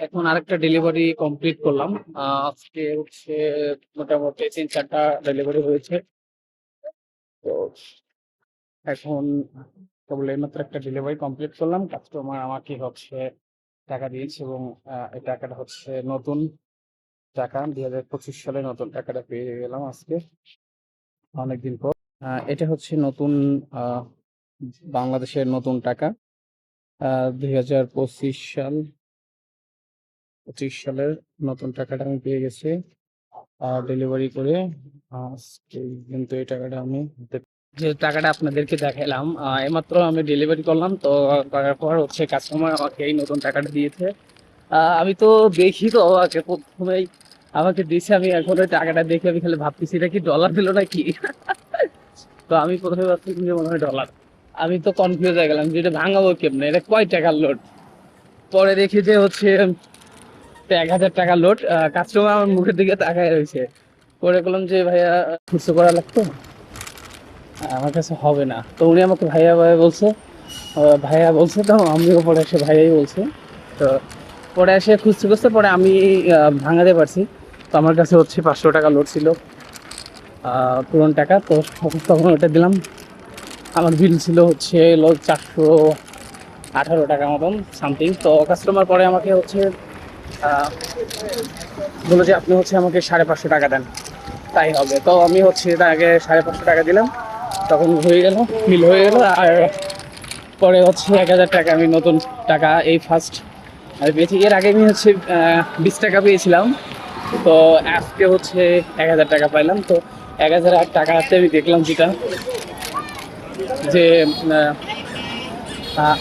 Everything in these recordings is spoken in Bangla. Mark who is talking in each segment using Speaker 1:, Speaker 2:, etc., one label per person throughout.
Speaker 1: এখন আরেকটা ডেলিভারি কমপ্লিট করলাম। আজকে হচ্ছে মোটামুটি ৩-৪টা ডেলিভারি হয়েছে। তো এখন কেবল এইমাত্র একটা ডেলিভারি কমপ্লিট করলাম। কাস্টমার আমাকে হচ্ছে টাকা দিয়েছে এবং এই টাকাটা হচ্ছে নতুন টাকা। ২০২৫ সালে নতুন টাকাটা পেয়ে গেলাম আজকে অনেকদিন পর। এটা হচ্ছে নতুন আ বাংলাদেশের নতুন টাকা। ২০২৫ সাল ২৫ সালের নতুন টাকাটা আমি পেয়ে গেছি ডেলিভারি করে। আজকে কিন্তু এই টাকাটা আমি যে টাকাটা আপনাদেরকে দেখালাম এইমাত্র আমি ডেলিভারি করলাম। তো করার পর হচ্ছে কাস্টমার আমাকে এই নতুন টাকাটা দিয়েছে। আমি তো দেখি তো আগে প্রথমেই আমাকে দিয়েছে, আমি এখন ওই টাকাটা দেখে আমি খালি ভাবতেছি এটা কি ডলার দিল নাকি। তো আমি প্রথমে ভাবতেছি যে মনে হয় ডলার। আমি তো কনফিউজ হয়ে গেলাম যে এটা ভাঙাবো কেমনে, এটা কয় টাকার লোড। পরে দেখি যে হচ্ছে ১,০০০ টাকার লোড। কাস্টমার আমার মুখের দিকে তাকায় রয়েছে। পরে বললাম যে ভাইয়া খুচরো করা লাগতো, আমার কাছে হবে না। তো উনি আমাকে ভাইয়া ভাইয়া বলছে, ভাইয়া বলছে, তো আমিও পরে এসে ভাইয়াই বলছে। তো পরে এসে খুঁজতে খুঁজতে পরে আমি ভাঙাতে পারছি। তো আমার কাছে হচ্ছে ৫০০ টাকা লোড ছিল, পুরনো টাকা। তো তখন ওটা দিলাম। আমার বিল ছিল হচ্ছে ৪১৮ টাকা মতন সামথিং। তো কাস্টমার পরে আমাকে হচ্ছে বললো যে আপনি হচ্ছে আমাকে ৫৫০ টাকা দেন, তাই হবে। তো আমি হচ্ছে তাকে ৫৫০ টাকা দিলাম। তখন হয়ে গেল, বিল হয়ে গেল। আর পরে হচ্ছে ১,০০০ টাকা আমি নতুন টাকা এই ফার্স্ট আমি পেয়েছি। এর আগে আমি হচ্ছে ২০ টাকা পেয়েছিলাম। তো আজকে হচ্ছে ১,০০০ টাকা পাইলাম। তো ১,০০০ টাকাতে আমি দেখলাম যেটা যে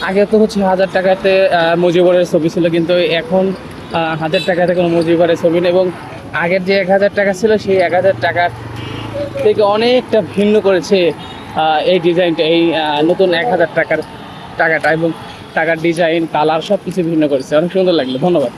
Speaker 1: আগে তো হচ্ছে ১,০০০ টাকাতে মুজিবরের ছবি ছিল, কিন্তু এখন ১,০০০ টাকাতে কোনো মুজিবরের ছবি নেই। এবং আগের যে ১,০০০ টাকা ছিল সেই ১,০০০ টাকার থেকে অনেকটা ভিন্ন করেছে এই ডিজাইনটা, এই নতুন ১,০০০ টাকার টাকাটা। এবং টাকার ডিজাইন, কালার সব কিছু ভিন্ন করেছে, অনেক সুন্দর লাগলো। ধন্যবাদ।